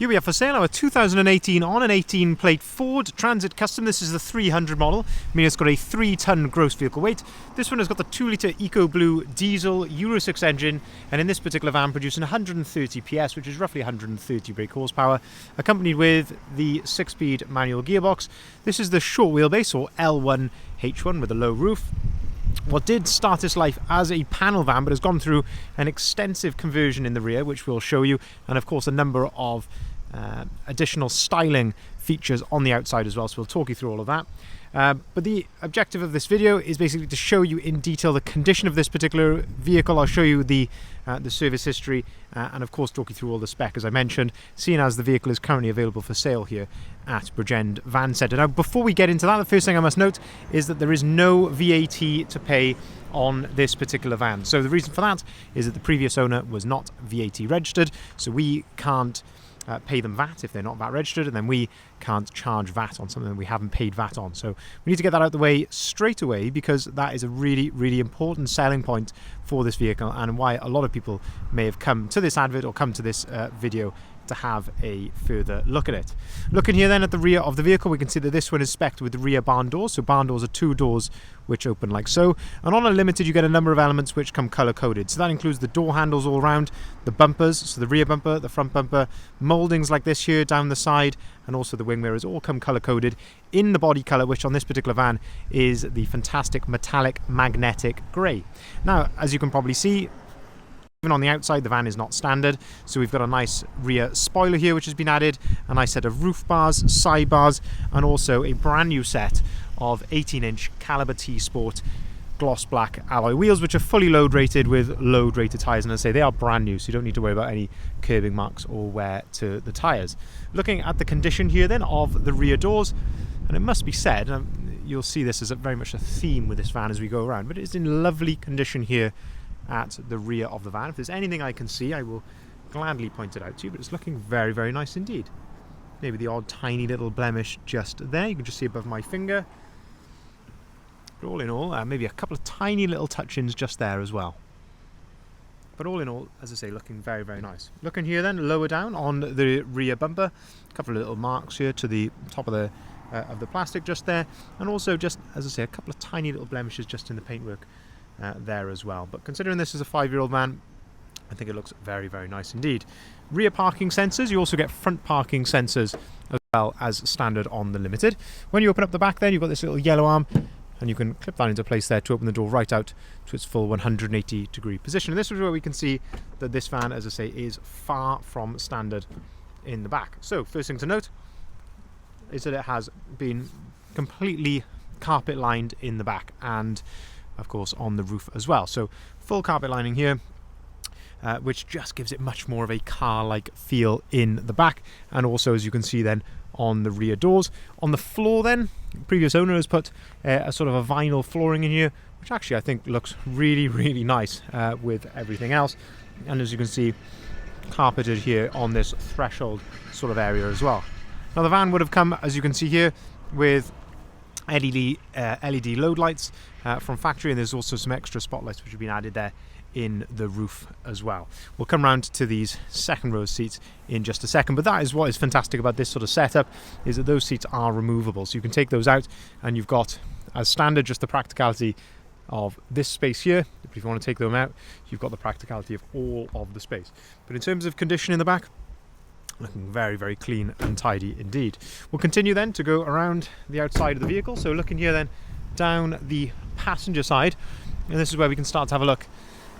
Here we have for sale our 2018 on an 18 plate Ford Transit Custom. This is the 300 model, meaning it's got a 3-ton gross vehicle weight. This one has got the 2-litre Eco Blue diesel Euro 6 engine, and in this particular van producing 130 PS, which is roughly 130 brake horsepower, accompanied with the 6-speed manual gearbox. This is the short wheelbase, or L1H1, with a low roof. What did start its life as a panel van, but has gone through an extensive conversion in the rear, which we'll show you, and of course a number of additional styling features on the outside as well, so we'll talk you through all of that. But the objective of this video is basically to show you in detail the condition of this particular vehicle. I'll show you the service history and of course talk you through all the spec as I mentioned, seeing as the vehicle is currently available for sale here at Bridgend Van Centre. Now before we get into that, the first thing I must note is that there is no VAT to pay on this particular van. So the reason for that is that the previous owner was not VAT registered, so we can't pay them VAT if they're not VAT registered, and then we can't charge VAT on something that we haven't paid VAT on. So we need to get that out of the way straight away, because that is a really important selling point for this vehicle, and why a lot of people may have come to this advert or come to this video to have a further look at it. Looking here then at the rear of the vehicle, we can see that this one is spec'd with the rear barn doors. So barn doors are 2 doors which open like so, and on a limited you get a number of elements which come color coded. So that includes the door handles all around, the bumpers, so the rear bumper, the front bumper, mouldings like this here down the side, and also the wing mirrors all come color coded in the body color, which on this particular van is the fantastic metallic magnetic grey. Now as you can probably see, even on the outside, the van is not standard, so we've got a nice rear spoiler here which has been added, a nice set of roof bars, side bars, and also a brand new set of 18-inch Caliber T Sport gloss black alloy wheels, which are fully load rated with load rated tyres, and as I say, they are brand new, so you don't need to worry about any curbing marks or wear to the tyres. Looking at the condition here then of the rear doors, and it must be said, you'll see this as very much a theme with this van as we go around, but it is in lovely condition here at the rear of the van. If there's anything I can see, I will gladly point it out to you, but it's looking very nice indeed. Maybe the odd tiny little blemish just there, you can just see above my finger, but all in all, maybe a couple of tiny little touch-ins just there as well. But all in all, as I say, looking very nice. Looking here then, lower down on the rear bumper, a couple of little marks here to the top of the plastic just there, and also just, as I say, a couple of tiny little blemishes just in the paintwork there as well. But considering this is a 5-year-old van, I think it looks very nice indeed. Rear parking sensors, you also get front parking sensors as well as standard on the Limited. When you open up the back then, you've got this little yellow arm, and you can clip that into place there to open the door right out to its full 180 degree position. And this is where we can see that this van, as I say, is far from standard in the back. So first thing to note is that it has been completely carpet lined in the back, and of course on the roof as well. So full carpet lining here, which just gives it much more of a car-like feel in the back, and also as you can see then on the rear doors. On the floor then, previous owner has put a sort of a vinyl flooring in here, which actually I think looks really nice with everything else, and as you can see, carpeted here on this threshold sort of area as well. Now the van would have come, as you can see here, with LED load lights from factory, and there's also some extra spotlights which have been added there in the roof as well. We'll come round to these second row seats in just a second, but that is what is fantastic about this sort of setup, is that those seats are removable, so you can take those out and you've got as standard just the practicality of this space here. But if you want to take them out, you've got the practicality of all of the space. But in terms of condition in the back, looking very clean and tidy indeed. We'll continue then to go around the outside of the vehicle. So looking here then down the passenger side, and this is where we can start to have a look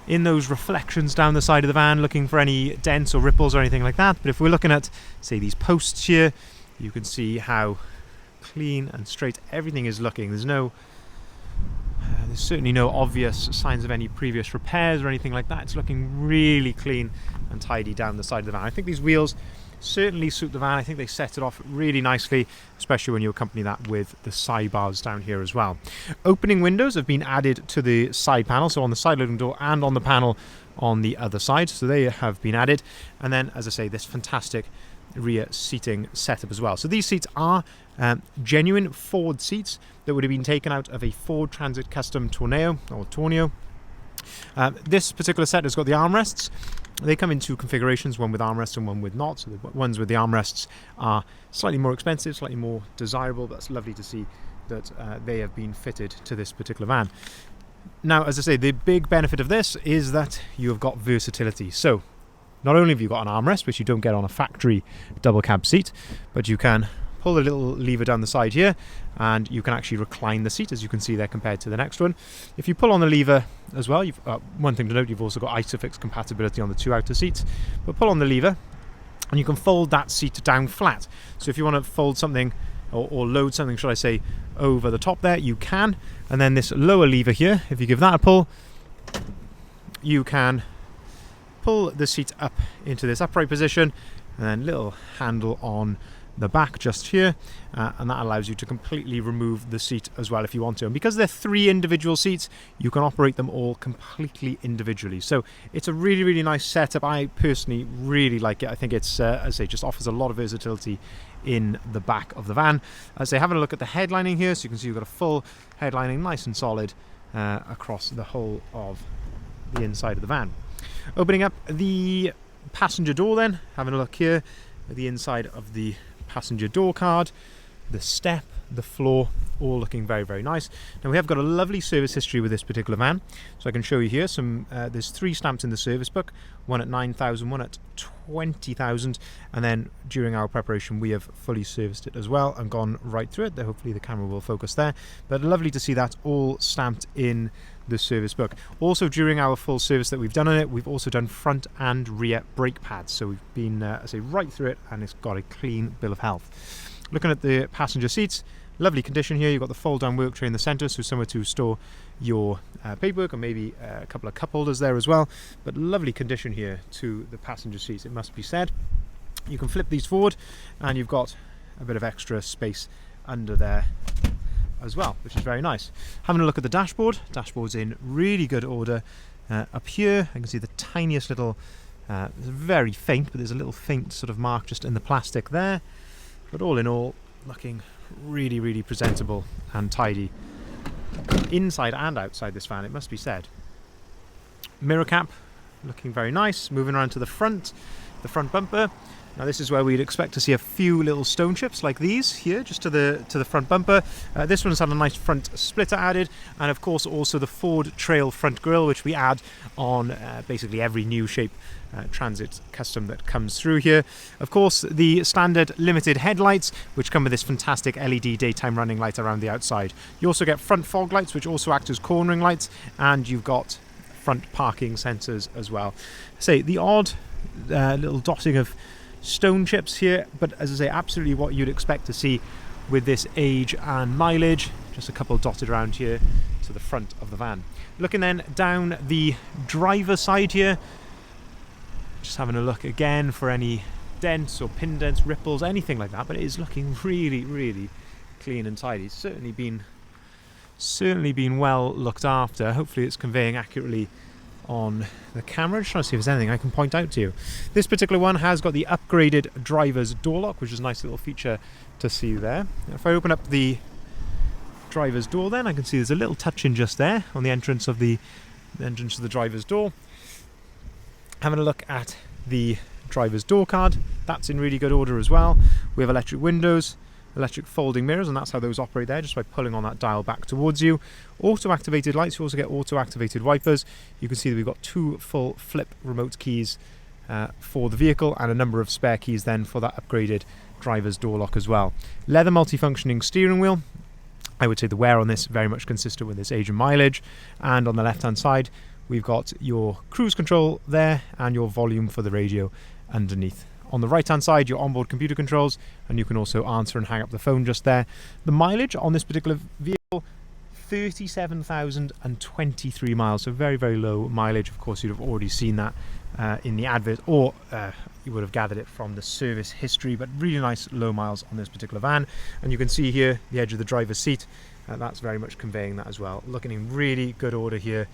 in those reflections down the side of the van, looking for any dents or ripples or anything like that. But if we're looking at, say, these posts here, you can see how clean and straight everything is looking. There's certainly no obvious signs of any previous repairs or anything like that. It's looking really clean and tidy down the side of the van. I think these wheels certainly suit the van. I think they set it off really nicely, especially when you accompany that with the sidebars down here as well. Opening windows have been added to the side panel, so on the side loading door and on the panel on the other side, so they have been added. And then, as I say, this fantastic rear seating setup as well. So these seats are genuine Ford seats that would have been taken out of a Ford Transit Custom Tourneo or Tourneo. This particular set has got the armrests, They come in two configurations, one with armrests and one with not. So the ones with the armrests are slightly more expensive, slightly more desirable, but it's lovely to see that they have been fitted to this particular van. Now, as I say, the big benefit of this is that you have got versatility. So not only have you got an armrest, which you don't get on a factory double cab seat, but you can pull the little lever down the side here and you can actually recline the seat, as you can see there, compared to the next one. If you pull on the lever as well, you've one thing to note, you've also got ISOFIX compatibility on the two outer seats, but pull on the lever and you can fold that seat down flat. So if you want to fold something or load something, should I say, over the top there, you can. And then this lower lever here, if you give that a pull, you can pull the seat up into this upright position, and then little handle on the back just here, and that allows you to completely remove the seat as well if you want to. And because they're 3 individual seats, you can operate them all completely individually. So it's a really, really nice setup. I personally really like it. I think it's, as I say, just offers a lot of versatility in the back of the van. As I say, having a look at the headlining here, so you can see you've got a full headlining, nice and solid, across the whole of the inside of the van. Opening up the passenger door then, having a look here at the inside of the passenger door card, the step, the floor, all looking very, very nice. Now we have got a lovely service history with this particular van, so I can show you here some, there's 3 stamps in the service book, one at 9,000, one at 20,000, and then during our preparation we have fully serviced it as well and gone right through it. Hopefully the camera will focus there, but lovely to see that all stamped in the service book. Also, during our full service that we've done on it, we've also done front and rear brake pads, so we've been I say, right through it, and it's got a clean bill of health. Looking at the passenger seats, lovely condition here. You've got the fold down work tray in the center, so somewhere to store your paperwork, or maybe a couple of cup holders there as well, but lovely condition here to the passenger seats, it must be said. You can flip these forward and you've got a bit of extra space under there as well, which is very nice. Having a look at the dashboard, dashboard's in really good order. Up here I can see the tiniest little, it's very faint, but there's a little faint sort of mark just in the plastic there, but all in all looking really, really presentable and tidy inside and outside this van, it must be said. Mirror cap looking very nice. Moving around to the front bumper. Now this is where we'd expect to see a few little stone chips like these here, just to the front bumper. This one's had a nice front splitter added, and of course also the Ford Trail front grille, which we add on basically every new shape Transit Custom that comes through here. Of course, the standard limited headlights, which come with this fantastic LED daytime running light around the outside. You also get front fog lights, which also act as cornering lights, and you've got front parking sensors as well. Say the odd little dotting of stone chips here, but as I say, absolutely what you'd expect to see with this age and mileage. Just a couple dotted around here to the front of the van. Looking then down the driver's side here, just having a look again for any dents or pin dents, ripples, anything like that, but it is looking really, really clean and tidy. It's certainly been well looked after. Hopefully it's conveying accurately on the camera. Just trying to see if there's anything I can point out to you. This particular one has got the upgraded driver's door lock, which is a nice little feature to see there. If I open up the driver's door, then I can see there's a little touch in just there on the entrance of the driver's door. Having a look at the driver's door card, that's in really good order as well. We have electric windows, electric folding mirrors, and that's how those operate there, just by pulling on that dial back towards you. Auto activated lights, you also get auto activated wipers. You can see that we've got 2 full flip remote keys for the vehicle, and a number of spare keys then for that upgraded driver's door lock as well. Leather multifunctioning steering wheel. I would say the wear on this very much consistent with its age and mileage. And on the left hand side we've got your cruise control there and your volume for the radio underneath. On the right hand side, your onboard computer controls, and you can also answer and hang up the phone just there. The mileage on this particular vehicle, 37,023 miles, so very, very low mileage. Of course, you'd have already seen that in the advert, or you would have gathered it from the service history, but really nice low miles on this particular van. And you can see here the edge of the driver's seat. That's very much conveying that as well. Looking in really good order here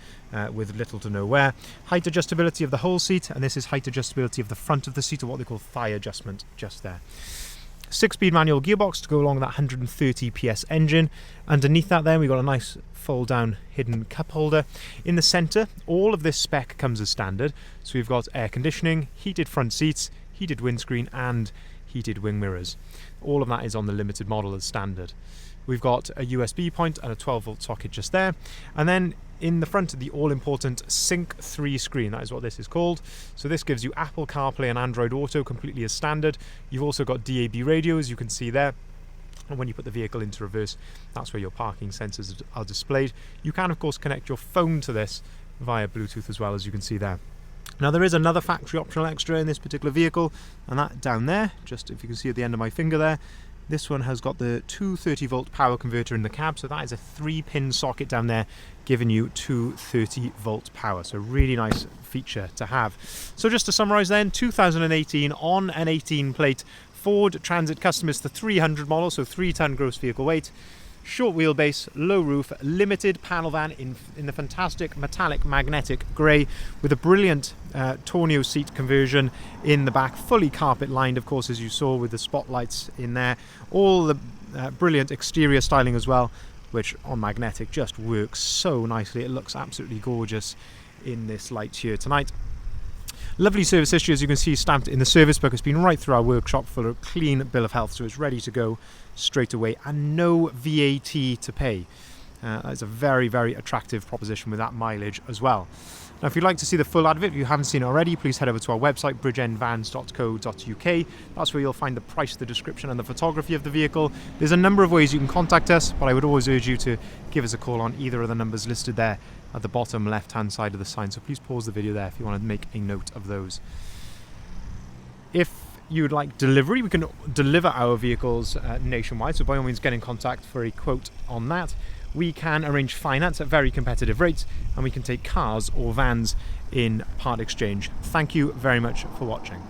with little to no wear. Height adjustability of the whole seat, and this is height adjustability of the front of the seat, or what they call thigh adjustment just there. 6-speed manual gearbox to go along with that 130 PS engine. Underneath that then we've got a nice fold down hidden cup holder. In the centre, all of this spec comes as standard. So we've got air conditioning, heated front seats, heated windscreen and heated wing mirrors. All of that is on the limited model as standard. We've got a USB point and a 12-volt socket just there. And then in the front of the all-important Sync 3 screen, that is what this is called. So this gives you Apple CarPlay and Android Auto completely as standard. You've also got DAB radio, as you can see there. And when you put the vehicle into reverse, that's where your parking sensors are displayed. You can, of course, connect your phone to this via Bluetooth as well, as you can see there. Now there is another factory optional extra in this particular vehicle, and that down there, just if you can see at the end of my finger there, this one has got the 230-volt power converter in the cab, so that is a 3-pin socket down there giving you 230-volt power. So really nice feature to have. So just to summarise then, 2018 on an 18 plate Ford Transit Custom is the 300 model, so 3-ton gross vehicle weight. Short wheelbase, low roof, limited panel van in the fantastic metallic magnetic grey with a brilliant Tourneo seat conversion in the back, fully carpet lined, of course, as you saw, with the spotlights in there. All the brilliant exterior styling as well, which on magnetic just works so nicely. It looks absolutely gorgeous in this light here tonight. Lovely service history, as you can see, stamped in the service book. It's been right through our workshop for a clean bill of health, so it's ready to go straight away, and no VAT to pay. That's a very, very attractive proposition with that mileage as well. Now, if you'd like to see the full advert, if you haven't seen it already, please head over to our website, bridgeendvans.co.uk. That's where you'll find the price, the description and the photography of the vehicle. There's a number of ways you can contact us, but I would always urge you to give us a call on either of the numbers listed there at the bottom left-hand side of the sign. So please pause the video there if you want to make a note of those. If you would like delivery, we can deliver our vehicles nationwide, so by all means get in contact for a quote on that. We can arrange finance at very competitive rates, and we can take cars or vans in part exchange. Thank you very much for watching.